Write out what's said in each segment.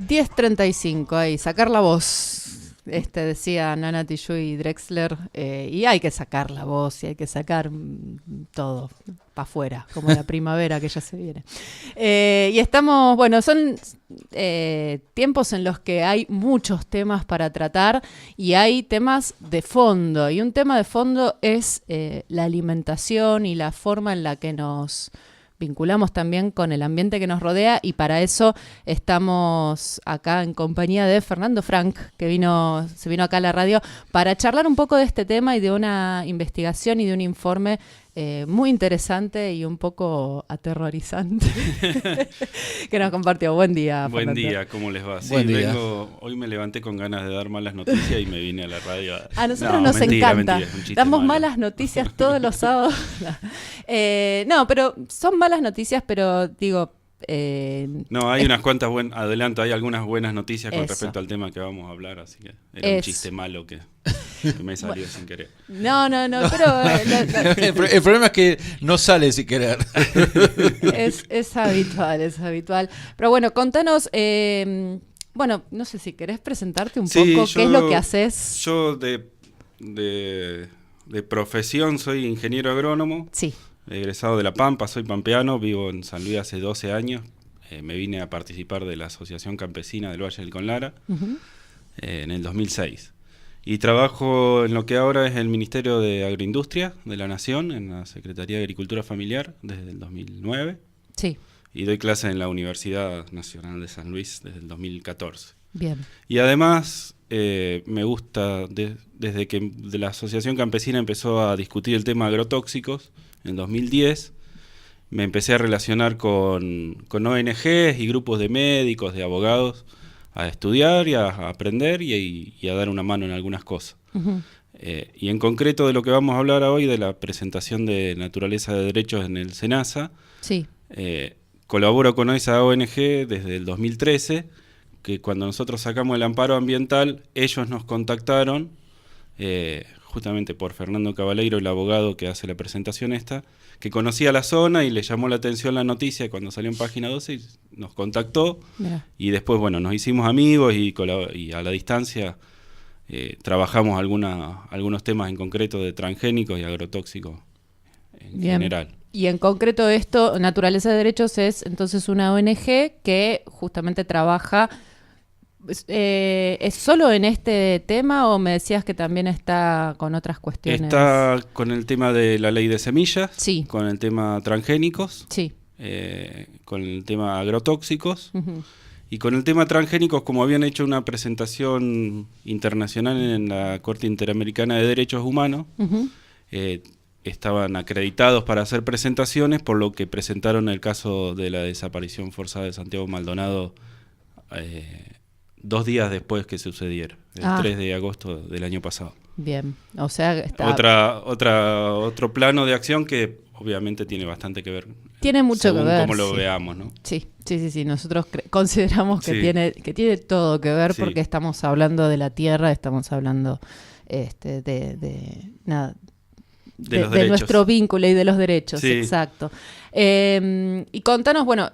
10:35 ahí, sacar la voz. Decía Nana Tijoux y Drexler, y hay que sacar la voz y hay que sacar todo para afuera, como la primavera que ya se viene. Y estamos, bueno, son tiempos en los que hay muchos temas para tratar y hay temas de fondo. Y un tema de fondo es la alimentación y la forma en la que nos vinculamos también con el ambiente que nos rodea, y para eso estamos acá en compañía de Fernando Frank, que se vino acá a la radio para charlar un poco de este tema y de una investigación y de un informe muy interesante y un poco aterrorizante que nos compartió. Buen día, Fernando. Buen día, ¿cómo les va? Sí, hoy me levanté con ganas de dar malas noticias y me vine a la radio. A nosotros nos encanta. Damos malo. Malas noticias todos los sábados. No, pero son malas noticias, pero digo... No, hay unas cuantas adelanto, hay algunas buenas noticias con respecto al tema que vamos a hablar, así que era un chiste malo que me salió sin querer. No, pero... El problema es que no sale sin querer. Es habitual. Pero bueno, contanos, bueno, no sé si querés presentarte un poco, qué es lo que haces. Yo de profesión soy ingeniero agrónomo. Sí. Egresado de La Pampa, soy pampeano, vivo en San Luis hace 12 años. Me vine a participar de la Asociación Campesina del Valle del Conlara en el 2006. Y trabajo en lo que ahora es el Ministerio de Agroindustria de la Nación, en la Secretaría de Agricultura Familiar, desde el 2009. Sí. Y doy clases en la Universidad Nacional de San Luis desde el 2014. Bien. Y además me gusta, desde que de la Asociación Campesina empezó a discutir el tema agrotóxicos, en 2010, me empecé a relacionar con ONGs y grupos de médicos, de abogados, a estudiar y a aprender y a dar una mano en algunas cosas. Uh-huh. Y en concreto de lo que vamos a hablar hoy, de la presentación de Naturaleza de Derechos en el SENASA, sí. Colaboro con esa ONG desde el 2013, que cuando nosotros sacamos el amparo ambiental, ellos nos contactaron, justamente por Fernando Cabaleiro, el abogado que hace la presentación esta, que conocía la zona y le llamó la atención la noticia cuando salió en Página 12 y nos contactó. Mira. Y después, bueno, nos hicimos amigos y a la distancia trabajamos algunos temas en concreto de transgénicos y agrotóxicos en general. Y en concreto esto, Naturaleza de Derechos es entonces una ONG que justamente trabaja... ¿Es solo en este tema o me decías que también está con otras cuestiones? Está con el tema de la ley de semillas, sí. Con el tema transgénicos, sí. Con el tema agrotóxicos, uh-huh. Y con el tema transgénicos, como habían hecho una presentación internacional en la Corte Interamericana de Derechos Humanos, uh-huh. Estaban acreditados para hacer presentaciones, por lo que presentaron el caso de la desaparición forzada de Santiago Maldonado 2 días después que sucediera, el 3 de agosto del año pasado. Bien, o sea... Otro plano de acción que obviamente tiene bastante que ver. Tiene mucho que ver. Como lo veamos, ¿no? Sí. Nosotros consideramos que tiene todo que ver porque estamos hablando de la tierra, estamos hablando de nuestro vínculo y de los derechos, exacto. Y contanos, bueno...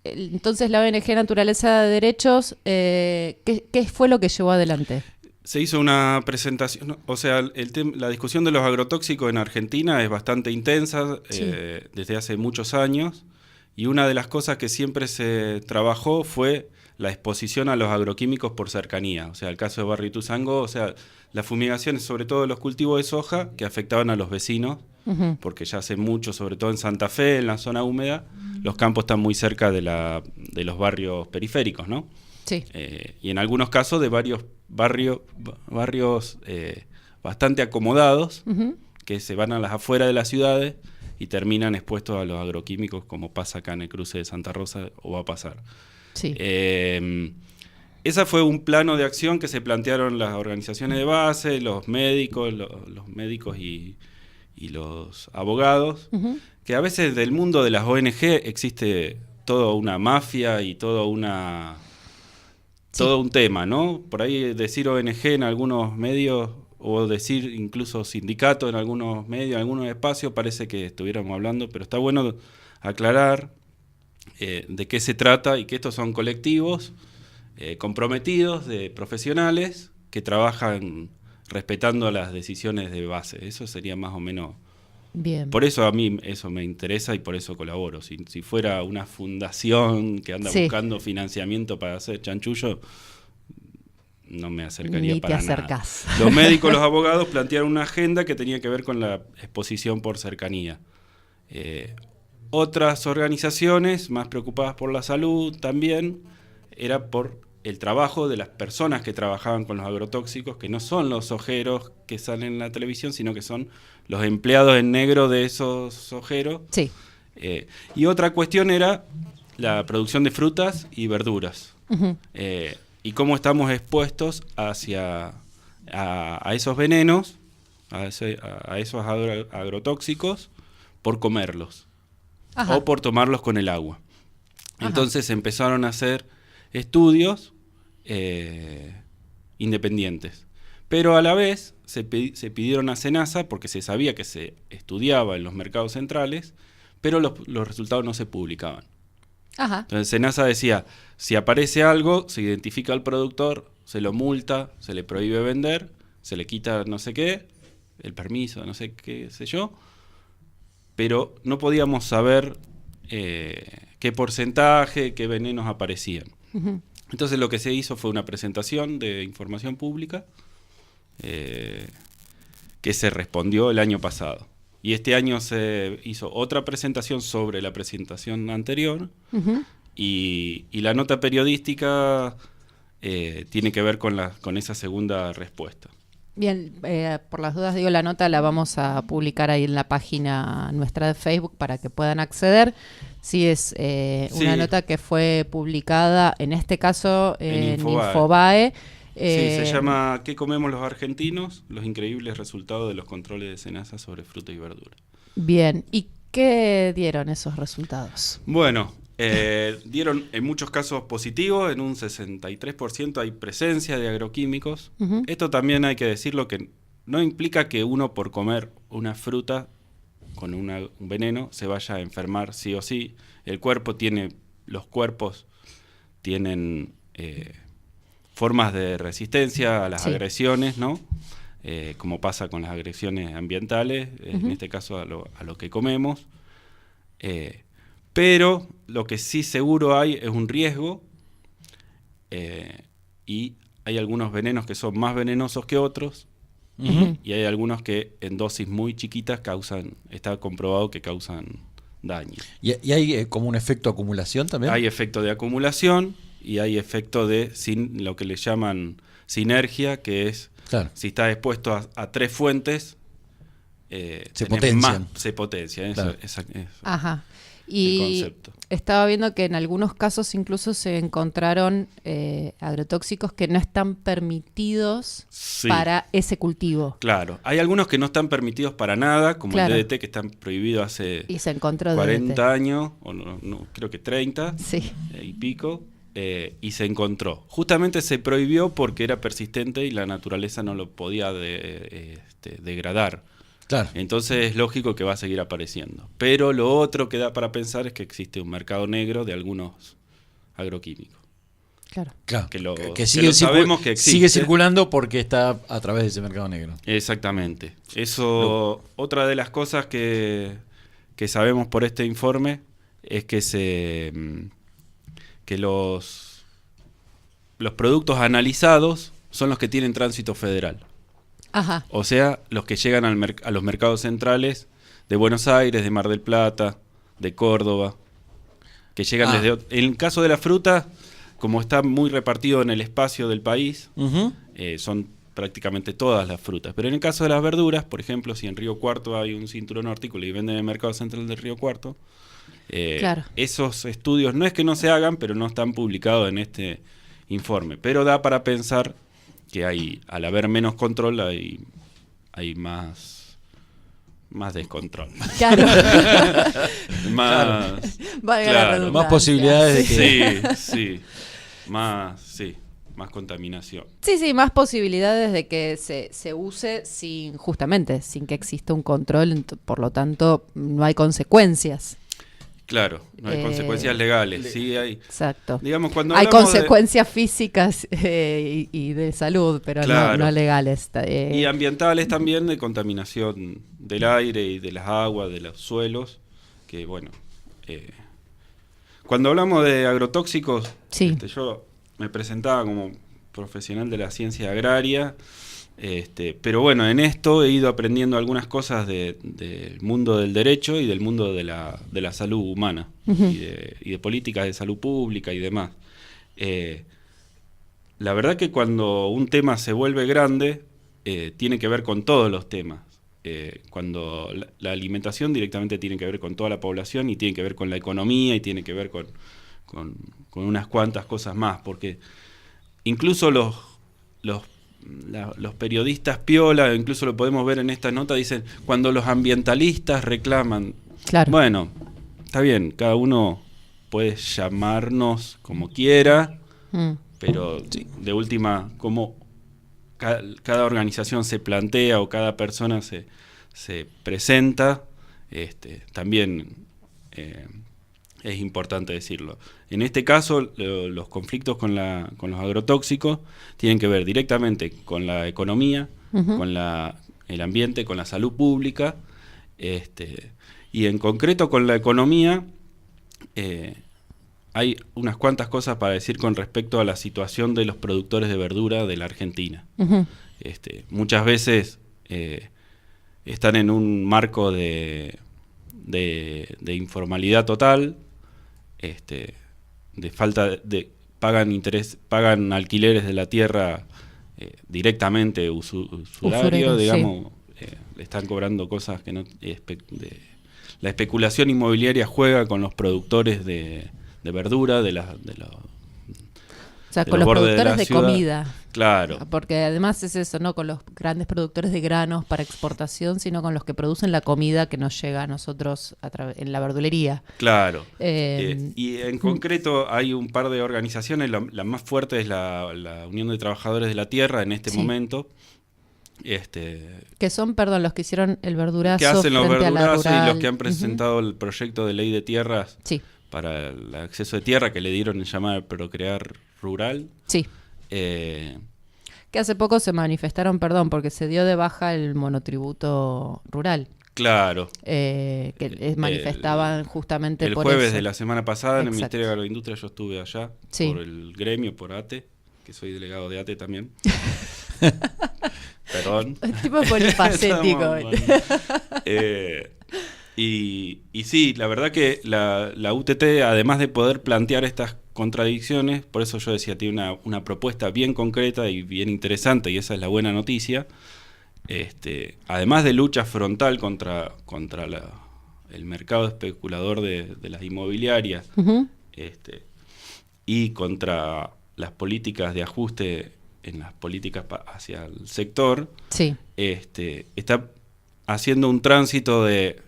entonces la ONG Naturaleza de Derechos, ¿qué fue lo que llevó adelante? Se hizo una presentación, o sea, la discusión de los agrotóxicos en Argentina es bastante intensa desde hace muchos años, y una de las cosas que siempre se trabajó fue la exposición a los agroquímicos por cercanía. O sea, el caso de Barrio Ituzaingó, o sea, las fumigaciones, sobre todo de los cultivos de soja, que afectaban a los vecinos, uh-huh. Porque ya hace mucho, sobre todo en Santa Fe, en la zona húmeda, los campos están muy cerca de los barrios periféricos, ¿no? Sí. Y en algunos casos de varios barrios bastante acomodados, uh-huh. Que se van a las afueras de las ciudades y terminan expuestos a los agroquímicos, como pasa acá en el cruce de Santa Rosa, o va a pasar. Sí. Ese fue un plano de acción que se plantearon las organizaciones de base, los médicos, los médicos y los abogados, uh-huh. Que a veces del mundo de las ONG existe toda una mafia y todo un tema, ¿no? Por ahí decir ONG en algunos medios o decir incluso sindicato en algunos medios, en algunos espacios, parece que estuviéramos hablando, pero está bueno aclarar de qué se trata y que estos son colectivos comprometidos de profesionales que trabajan respetando las decisiones de base. Eso sería más o menos... Bien. Por eso a mí eso me interesa y por eso colaboro. Si fuera una fundación que anda buscando financiamiento para hacer chanchullo, no me acercaría para nada. Ni te acercás. Los médicos, los abogados plantearon una agenda que tenía que ver con la exposición por cercanía. Otras organizaciones más preocupadas por la salud también era por el trabajo de las personas que trabajaban con los agrotóxicos, que no son los ojeros que salen en la televisión, sino que son los empleados en negro de esos ojeros. Sí. Y otra cuestión era la producción de frutas y verduras. Uh-huh. Y cómo estamos expuestos a esos venenos, a esos agrotóxicos, por comerlos. Ajá. O por tomarlos con el agua. Ajá. Entonces empezaron a hacer estudios independientes. Pero a la vez se pidieron a SENASA, porque se sabía que se estudiaba en los mercados centrales, pero los resultados no se publicaban. Ajá. Entonces SENASA decía, si aparece algo, se identifica al productor, se lo multa, se le prohíbe vender, se le quita no sé qué, el permiso, no sé qué sé yo, pero no podíamos saber qué porcentaje, qué venenos aparecían. Uh-huh. Entonces lo que se hizo fue una presentación de información pública que se respondió el año pasado. Y este año se hizo otra presentación sobre la presentación anterior. Uh-huh. Y la nota periodística tiene que ver con esa segunda respuesta. Bien, por las dudas digo, la nota la vamos a publicar ahí en la página nuestra de Facebook para que puedan acceder. Sí, es una nota que fue publicada, en este caso, en Infobae. Sí, se llama ¿Qué comemos los argentinos? Los increíbles resultados de los controles de SENASA sobre fruta y verdura. Bien, ¿y qué dieron esos resultados? Bueno, dieron en muchos casos positivos, en un 63% hay presencia de agroquímicos. Uh-huh. Esto también hay que decirlo, que no implica que uno por comer una fruta con un veneno se vaya a enfermar sí o sí. Los cuerpos tienen formas de resistencia a las agresiones, ¿no? Como pasa con las agresiones ambientales, uh-huh. En este caso a lo que comemos. Pero lo que sí seguro hay es un riesgo y hay algunos venenos que son más venenosos que otros. Uh-huh. Y hay algunos que en dosis muy chiquitas está comprobado que causan daño. ¿Y hay como un efecto de acumulación también? Hay efecto de acumulación y hay efecto de lo que le llaman sinergia, que es si estás expuesto a tres fuentes, se potencian. Se potencia. Claro. Ajá. Y estaba viendo que en algunos casos incluso se encontraron agrotóxicos que no están permitidos para ese cultivo. Claro, hay algunos que no están permitidos para nada, como el DDT, que están prohibidos hace y se encontró 40 DDT. Años, o no, creo que 30 y pico, y se encontró. Justamente se prohibió porque era persistente y la naturaleza no lo podía degradar. Claro. Entonces es lógico que va a seguir apareciendo. Pero lo otro que da para pensar es que existe un mercado negro de algunos agroquímicos. Claro. Que sabemos que existe. Sigue circulando porque está a través de ese mercado negro. Exactamente. Eso, otra de las cosas que sabemos por este informe es que los productos analizados son los que tienen tránsito federal. Ajá. O sea, los que llegan a los mercados centrales de Buenos Aires, de Mar del Plata, de Córdoba, que llegan desde... En el caso de la fruta, como está muy repartido en el espacio del país, uh-huh. Son prácticamente todas las frutas. Pero en el caso de las verduras, por ejemplo, si en Río Cuarto hay un cinturón hortícola y venden en el mercado central de Río Cuarto, esos estudios no es que no se hagan, pero no están publicados en este informe. Pero da para pensar que al haber menos control hay más descontrol. Claro. más posibilidades de que... Sí. Más más contaminación. Sí, más posibilidades de que se use sin que exista un control, por lo tanto no hay consecuencias. Claro, no hay consecuencias legales, sí hay. Exacto. Digamos, cuando hay consecuencias físicas y de salud, pero claro, no legales. Y ambientales también, de contaminación del aire y de las aguas, de los suelos, que bueno, cuando hablamos de agrotóxicos, sí. Yo me presentaba como profesional de la ciencia agraria, pero bueno, en esto he ido aprendiendo algunas cosas del mundo del derecho y del mundo de la salud humana, uh-huh, y de políticas de salud pública y demás. La verdad que cuando un tema se vuelve grande, tiene que ver con todos los temas. Cuando la alimentación directamente tiene que ver con toda la población y tiene que ver con la economía y tiene que ver con unas cuantas cosas más, porque incluso los periodistas piola, incluso lo podemos ver en esta nota, dicen, cuando los ambientalistas reclaman, claro, bueno, está bien, cada uno puede llamarnos como quiera, pero de última, como cada organización se plantea o cada persona se presenta, también es importante decirlo. En este caso, los conflictos con los agrotóxicos tienen que ver directamente con la economía, uh-huh, con el ambiente, con la salud pública, y en concreto con la economía, hay unas cuantas cosas para decir con respecto a la situación de los productores de verdura de la Argentina. Uh-huh. Muchas veces están en un marco de informalidad total, de falta de pagan alquileres de la tierra directamente usuario, digamos, sí, le están cobrando cosas que no la especulación inmobiliaria juega con los productores de verdura, o sea, con los productores de comida. Claro. Porque además es eso, no con los grandes productores de granos para exportación, sino con los que producen la comida que nos llega a nosotros en la verdulería. Claro. Y en concreto hay un par de organizaciones, la más fuerte es la Unión de Trabajadores de la Tierra en este momento. Que son, los que hicieron el verdurazo. Que hacen los verdurazos y los que han presentado, uh-huh, el proyecto de ley de tierras, sí, para el acceso de tierra, que le dieron en llamar Procrear Rural. Sí. Que hace poco se manifestaron, porque se dio de baja el monotributo rural. Claro. Que manifestaban justamente el por jueves eso. De la semana pasada. Exacto. En el Ministerio de Agroindustria yo estuve allá, sí, por el gremio, por ATE, que soy delegado de ATE también. Perdón. Tipo polifacético. Y sí, la verdad que la UTT, además de poder plantear estas contradicciones, por eso yo decía, tiene una propuesta bien concreta y bien interesante, y esa es la buena noticia. Además de lucha frontal contra el mercado especulador de las inmobiliarias, uh-huh, y contra las políticas de ajuste en las políticas hacia el sector, sí, está haciendo un tránsito de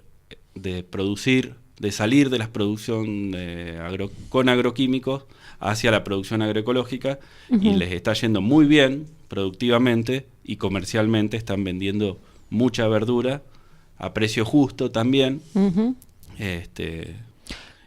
producir, de salir de la producción con agroquímicos hacia la producción agroecológica, uh-huh, y les está yendo muy bien productivamente y comercialmente, están vendiendo mucha verdura a precio justo también, uh-huh,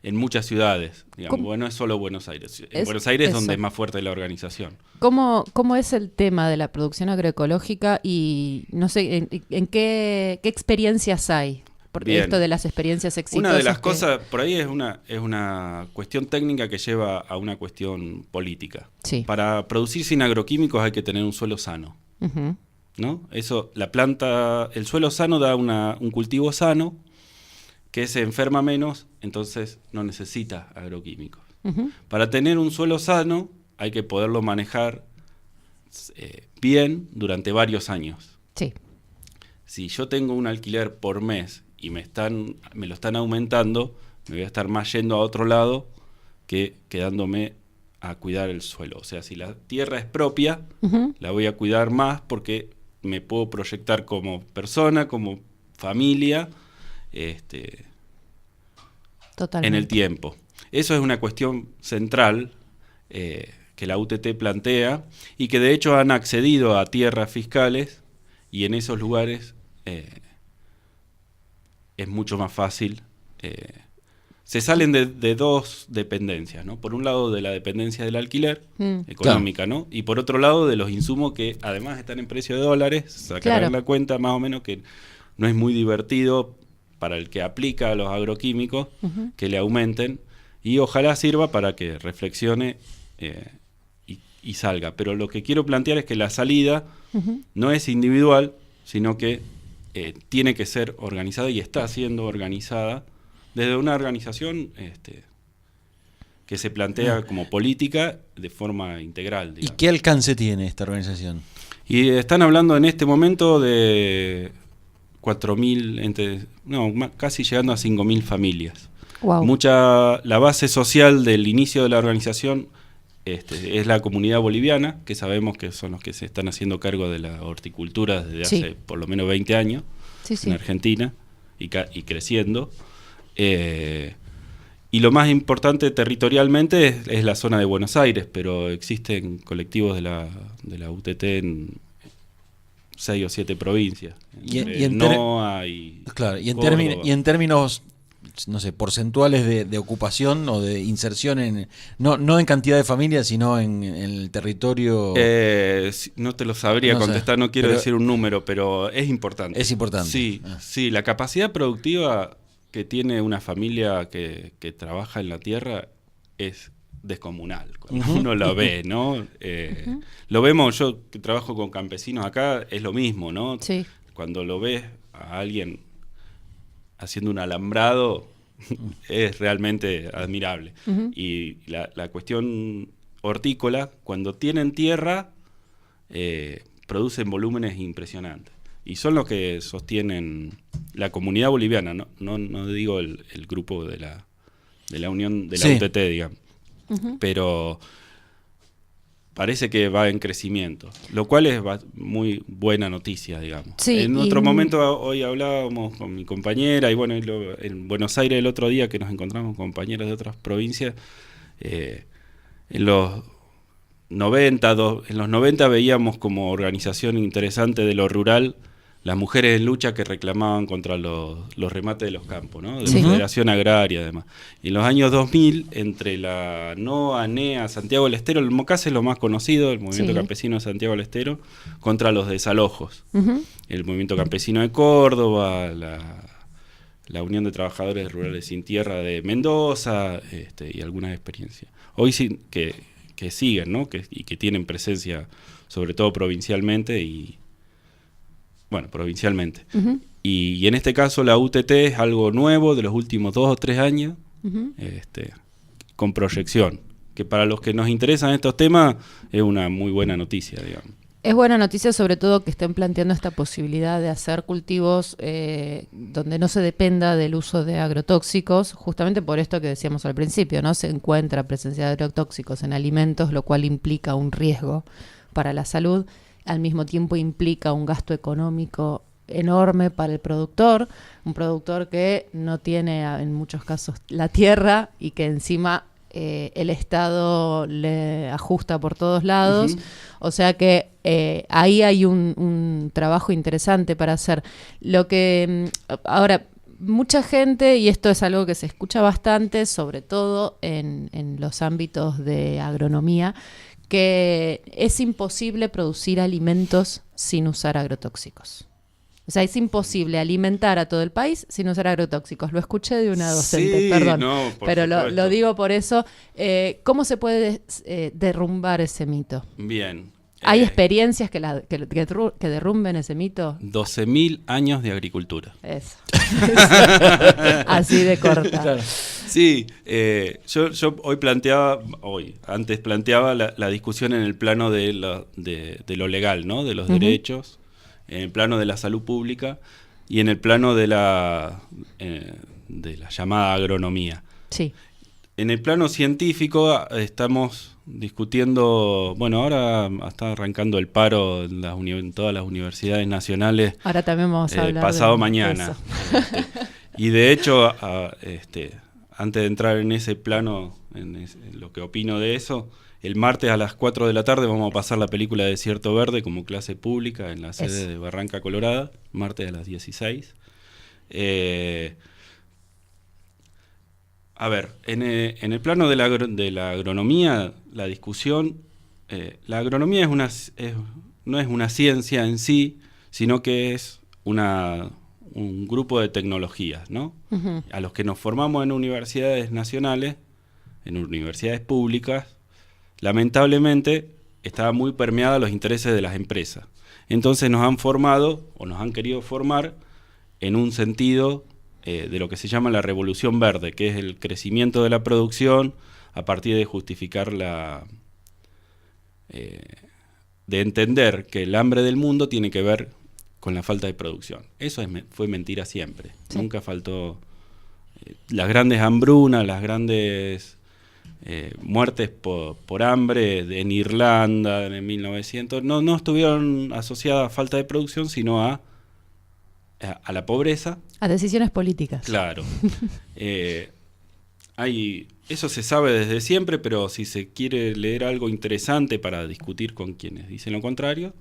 en muchas ciudades, digamos. Bueno, es solo Buenos Aires. En Buenos Aires es donde es más fuerte la organización. ¿Cómo es el tema de la producción agroecológica y no sé en qué experiencias hay? Porque bien, esto de las experiencias exitosas. Una de las cosas por ahí es una cuestión técnica que lleva a una cuestión política. Sí. Para producir sin agroquímicos hay que tener un suelo sano, uh-huh, ¿no? Eso, el suelo sano da un cultivo sano que se enferma menos, entonces no necesita agroquímicos. Uh-huh. Para tener un suelo sano hay que poderlo manejar bien durante varios años. Sí. Si yo tengo un alquiler por mes y me lo están aumentando, me voy a estar más yendo a otro lado que quedándome a cuidar el suelo. O sea, si la tierra es propia, uh-huh, la voy a cuidar más porque me puedo proyectar como persona, como familia, totalmente, en el tiempo. Eso es una cuestión central la UTT plantea y que de hecho han accedido a tierras fiscales y en esos lugares es mucho más fácil. Se salen de dos dependencias, ¿no? Por un lado de la dependencia del alquiler económica, claro, ¿no? Y por otro lado de los insumos que además están en precio de dólares, sacarán claro la cuenta más o menos que no es muy divertido para el que aplica a los agroquímicos que le aumenten, y ojalá sirva para que reflexione y salga. Pero lo que quiero plantear es que la salida no es individual, sino que tiene que ser organizada y está siendo organizada desde una organización que se plantea como política de forma integral, digamos. ¿Y qué alcance tiene esta organización? Y están hablando en este momento de 4.000, casi llegando a 5.000 familias. Wow. La base social del inicio de la organización es la comunidad boliviana, que sabemos que son los que se están haciendo cargo de la horticultura desde hace por lo menos 20 años en Argentina y creciendo. Y lo más importante territorialmente es la zona de Buenos Aires, pero existen colectivos de la UTT en 6 o 7 provincias. Y en términos, no sé, porcentuales de ocupación o de inserción no en cantidad de familias, sino en el territorio. No te lo sabría contestar, no quiero decir un número, pero es importante. Es importante. Sí, la capacidad productiva que tiene una familia que trabaja en la tierra es descomunal, cuando uno lo ve, ¿no? Lo vemos, yo que trabajo con campesinos acá, es lo mismo, ¿no? Sí. Cuando lo ves a alguien haciendo un alambrado, es realmente admirable. Y la cuestión hortícola, cuando tienen tierra, producen volúmenes impresionantes. Y son los que sostienen la comunidad boliviana, no digo el grupo de la unión de la UTT, digamos. Pero parece que va en crecimiento, lo cual es muy buena noticia, digamos. Sí, en otro momento, hoy hablábamos con mi compañera, y bueno, en Buenos Aires el otro día que nos encontramos con compañeros de otras provincias, en los 90 veíamos como organización interesante de lo rural las mujeres en lucha que reclamaban contra los remates de los campos, ¿no? De la Federación Agraria, además. Y en los años 2000, entre la NOA, NEA, Santiago del Estero, el MOCAS es lo más conocido, el Movimiento Campesino de Santiago del Estero, contra los desalojos. El Movimiento Campesino de Córdoba, la Unión de Trabajadores Rurales Sin Tierra de Mendoza, y algunas experiencias. Hoy sí que siguen, ¿no? Y que tienen presencia, sobre todo provincialmente provincialmente. Y en este caso la UTT es algo nuevo de los últimos 2 o 3 años, con proyección, que para los que nos interesan estos temas es una muy buena noticia, digamos. Es buena noticia, sobre todo que estén planteando esta posibilidad de hacer cultivos donde no se dependa del uso de agrotóxicos, justamente por esto que decíamos al principio, ¿no? Se encuentra presencia de agrotóxicos en alimentos, lo cual implica un riesgo para la salud. Al mismo tiempo implica un gasto económico enorme para el productor, un productor que no tiene en muchos casos la tierra y que encima el Estado le ajusta por todos lados. O sea que ahí hay un trabajo interesante para hacer. Lo que ahora mucha gente, y esto es algo que se escucha bastante, sobre todo en los ámbitos de agronomía, que es imposible producir alimentos sin usar agrotóxicos. O sea, es imposible alimentar a todo el país sin usar agrotóxicos. Lo escuché de una docente, perdón, pero lo digo por eso. ¿Cómo se puede derrumbar ese mito? Bien. ¿Hay experiencias que derrumben ese mito? 12.000 años de agricultura. Eso. Así de corta. Claro. Sí, yo antes planteaba la discusión en el plano de lo legal, ¿no? De los derechos, en el plano de la salud pública y en el plano de la llamada agronomía. Sí. En el plano científico estamos discutiendo, ahora está arrancando el paro en todas las universidades nacionales. Ahora también vamos a hablar pasado mañana. Y de hecho, antes de entrar en ese plano, en lo que opino de eso, el martes a las 4 de la tarde vamos a pasar la película Desierto Verde como clase pública en la sede de Barranca Colorada, martes a las 16. A ver, en el plano de la agronomía, la discusión, la agronomía no es una ciencia en sí, sino que es un grupo de tecnologías, ¿no? Uh-huh. A los que nos formamos en universidades nacionales, en universidades públicas, lamentablemente estaba muy permeada a los intereses de las empresas. Entonces nos han formado, o nos han querido formar, en un sentido de lo que se llama la revolución verde, que es el crecimiento de la producción a partir de justificar de entender que el hambre del mundo tiene que ver con la falta de producción. Eso fue mentira siempre. Sí. Nunca faltó las grandes hambrunas, las grandes muertes por hambre en Irlanda en 1900, no estuvieron asociadas a falta de producción, sino a la pobreza. A decisiones políticas. Claro. Eso se sabe desde siempre, pero si se quiere leer algo interesante para discutir con quienes dicen lo contrario,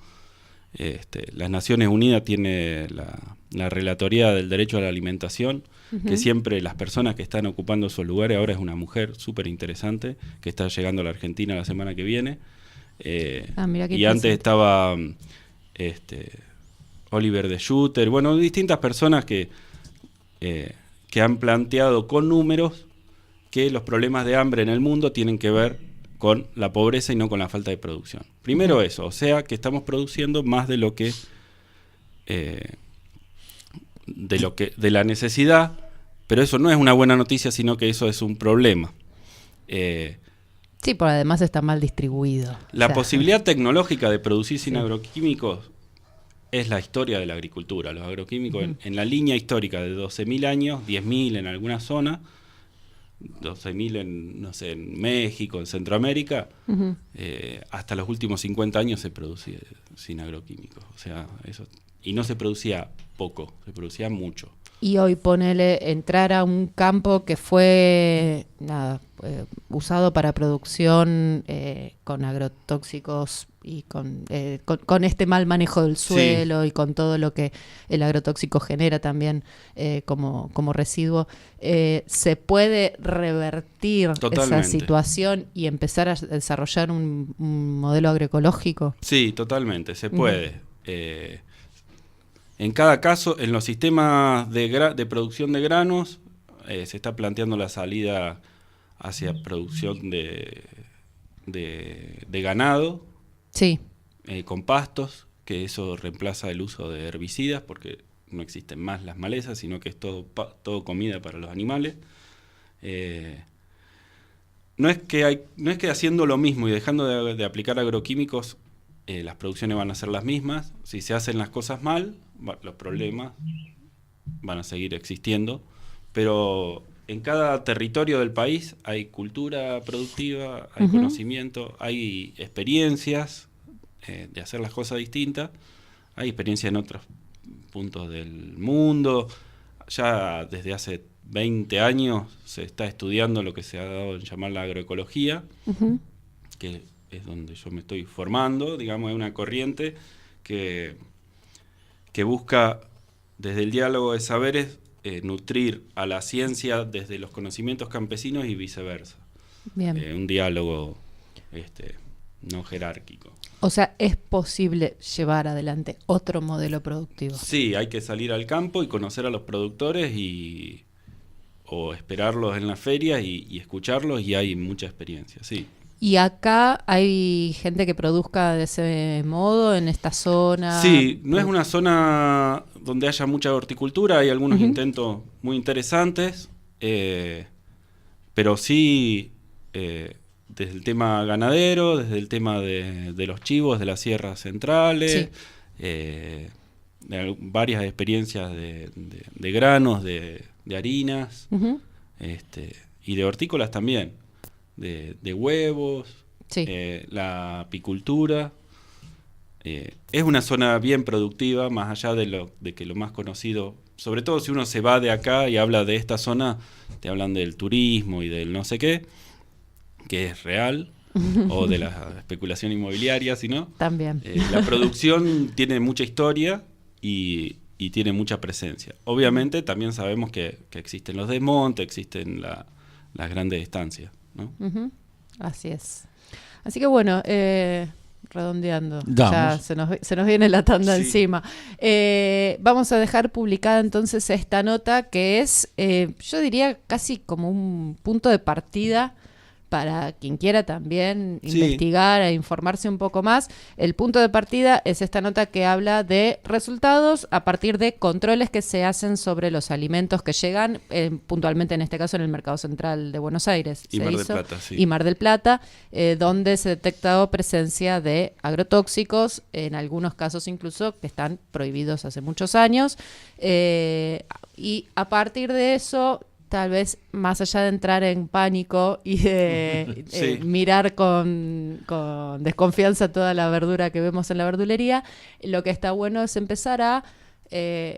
las Naciones Unidas tiene la Relatoría del Derecho a la Alimentación, uh-huh. que siempre las personas que están ocupando esos lugares, ahora es una mujer súper interesante, que está llegando a la Argentina la semana que viene, y antes estaba Oliver de Schutter, bueno, distintas personas que han planteado con números que los problemas de hambre en el mundo tienen que ver con la pobreza y no con la falta de producción. Primero eso, o sea que estamos produciendo más de la necesidad, pero eso no es una buena noticia, sino que eso es un problema. Sí, pero además está mal distribuido. La posibilidad tecnológica de producir sin agroquímicos es la historia de la agricultura. Los agroquímicos en la línea histórica de 12.000 años, 10.000 en alguna zona, 12.000 en México, en Centroamérica, uh-huh. Hasta los últimos 50 años se producía sin agroquímicos. O sea, eso, y no se producía poco, se producía mucho. Y hoy entrar a un campo que fue usado para producción con agrotóxicos y con este mal manejo del suelo, sí. Y con todo lo que el agrotóxico genera también como residuo, ¿se puede revertir esa situación y empezar a desarrollar un modelo agroecológico? Sí, totalmente, se puede. En cada caso, en los sistemas de producción de granos, se está planteando la salida hacia producción de ganado, sí. Con pastos, que eso reemplaza el uso de herbicidas, porque no existen más las malezas, sino que es todo comida para los animales. No es que haciendo lo mismo y dejando de aplicar agroquímicos, las producciones van a ser las mismas. Si se hacen las cosas mal, los problemas van a seguir existiendo, pero en cada territorio del país hay cultura productiva, hay uh-huh. conocimiento, hay experiencias de hacer las cosas distintas, hay experiencias en otros puntos del mundo. Ya desde hace 20 años se está estudiando lo que se ha dado en llamar la agroecología, uh-huh. que es donde yo me estoy formando, digamos, es una corriente que busca, desde el diálogo de saberes, nutrir a la ciencia desde los conocimientos campesinos y viceversa. Bien. Un diálogo no jerárquico. O sea, ¿es posible llevar adelante otro modelo productivo? Sí, hay que salir al campo y conocer a los productores o esperarlos en las ferias y escucharlos, y hay mucha experiencia, sí. ¿Y acá hay gente que produzca de ese modo en esta zona? Sí, no es una zona donde haya mucha horticultura, hay algunos uh-huh. intentos muy interesantes, pero sí desde el tema ganadero, desde el tema de los chivos de las sierras centrales, sí. Varias experiencias de granos, de harinas, uh-huh. Y de hortícolas también. De huevos, sí. La apicultura. Es una zona bien productiva, más allá de que lo más conocido sobre todo si uno se va de acá y habla de esta zona, te hablan del turismo y del no sé qué, que es real, o de la especulación inmobiliaria, si no. También. La producción tiene mucha historia y tiene mucha presencia. Obviamente también sabemos que existen los desmontes, existen las grandes estancias, ¿no? Uh-huh. Así es. Así que bueno, redondeando, Damos. ya se nos viene la tanda Sí. encima. Vamos a dejar publicada entonces esta nota que es, yo diría, casi como un punto de partida para quien quiera también Sí. investigar e informarse un poco más. El punto de partida es esta nota que habla de resultados a partir de controles que se hacen sobre los alimentos que llegan, puntualmente en este caso en el Mercado Central de Buenos Aires. Y se Mar del hizo, Plata, sí. y Mar del Plata, donde se ha detectado presencia de agrotóxicos, en algunos casos incluso que están prohibidos hace muchos años. Y a partir de eso, tal vez más allá de entrar en pánico y de Sí. mirar con desconfianza toda la verdura que vemos en la verdulería, lo que está bueno es empezar a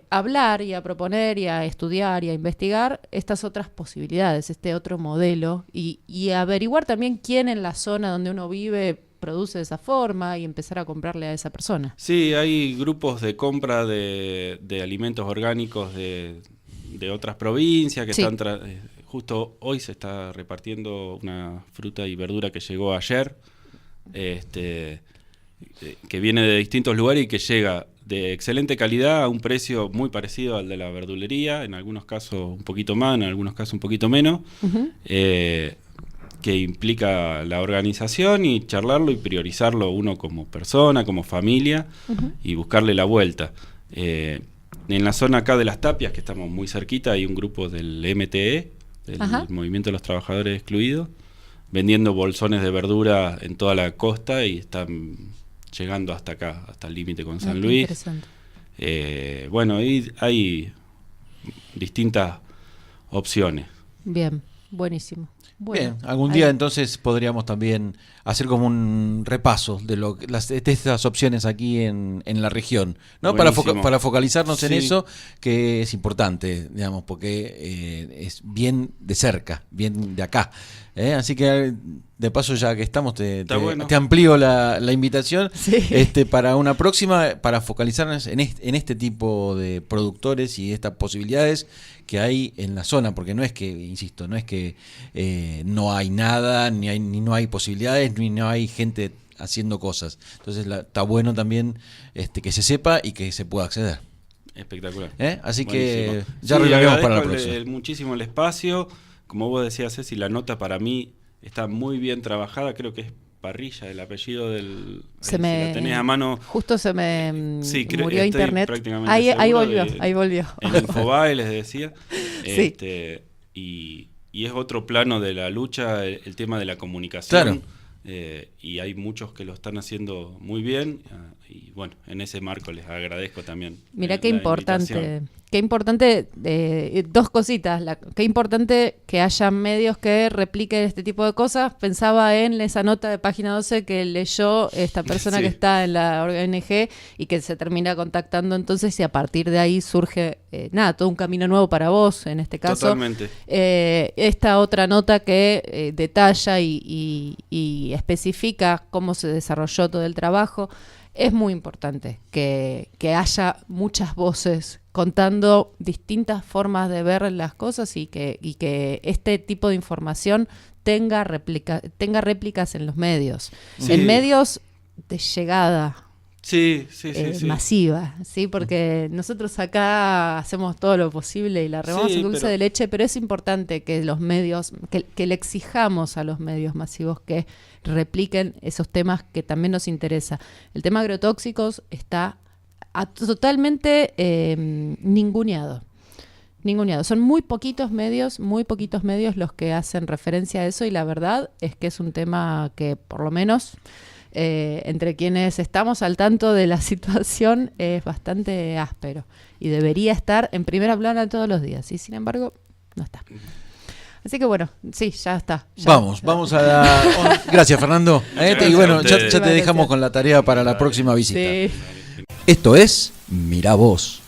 hablar y a proponer y a estudiar y a investigar estas otras posibilidades, este otro modelo y averiguar también quién en la zona donde uno vive produce de esa forma y empezar a comprarle a esa persona. Sí, hay grupos de compra de alimentos orgánicos de otras provincias que Sí. están justo hoy se está repartiendo una fruta y verdura que llegó ayer, que viene de distintos lugares y que llega de excelente calidad a un precio muy parecido al de la verdulería, en algunos casos un poquito más, en algunos casos un poquito menos, Uh-huh. que implica la organización y charlarlo y priorizarlo uno como persona, como familia, Uh-huh. y buscarle la vuelta. En la zona acá de Las Tapias, que estamos muy cerquita, hay un grupo del MTE, del Ajá. Movimiento de los Trabajadores Excluidos, vendiendo bolsones de verdura en toda la costa y están llegando hasta acá, hasta el límite con San Qué Luis. interesante. Bueno, hay distintas opciones. Bien, buenísimo. Bueno, Bien, algún ahí- día entonces podríamos también hacer como un repaso de de estas opciones aquí en la región, ¿no? Buenísimo. Para focalizarnos en Sí. eso, que es importante, digamos, porque es bien de cerca, bien de acá. Así que de paso, ya que estamos, Está bueno. te amplío la invitación Sí. para una próxima, para focalizarnos en este tipo de productores y estas posibilidades que hay en la zona, porque no es que, insisto, no es que no hay nada, ni no hay posibilidades, ni no hay gente haciendo cosas. Entonces está bueno también que se sepa y que se pueda acceder. Espectacular. Así que Buenísimo. ya Sí, reuniremos para la agradezco próxima. muchísimo el espacio. Como vos decías, Ceci, la nota para mí está muy bien trabajada. Creo que es Parrilla, el apellido del... Se si me, la tenés a mano, justo se me sí, murió estoy internet. prácticamente Ahí seguro volvió, de- ahí volvió. en Infobae les decía. Sí. Y es otro plano de la lucha, el tema de la comunicación. Claro. Y hay muchos que lo están haciendo muy bien. Y bueno, en ese marco les agradezco también. Mirá la qué importante, invitación. qué importante, dos cositas, qué importante que haya medios que repliquen este tipo de cosas. Pensaba en esa nota de Página 12 que leyó esta persona Sí. que está en la ONG y que se termina contactando entonces y a partir de ahí surge, todo un camino nuevo para vos en este caso. Totalmente. Esta otra nota que detalla y especifica cómo se desarrolló todo el trabajo. Es muy importante que haya muchas voces contando distintas formas de ver las cosas y que este tipo de información tenga réplicas en los medios. Sí. En medios de llegada Sí. masiva, ¿sí? Porque nosotros acá hacemos todo lo posible y la remamos Sí, en dulce pero- de leche, pero es importante que los medios, que le exijamos a los medios masivos que repliquen esos temas que también nos interesa. El tema agrotóxicos está totalmente ninguneado. Son muy poquitos medios los que hacen referencia a eso y la verdad es que es un tema que por lo menos entre quienes estamos al tanto de la situación es bastante áspero y debería estar en primera plana todos los días y sin embargo no está. Así que bueno, sí, ya está. Vamos a la... Gracias, Fernando. Gracias Y bueno, a ya ustedes. te dejamos con la tarea para la próxima visita. Sí. Esto es Mirá Vos.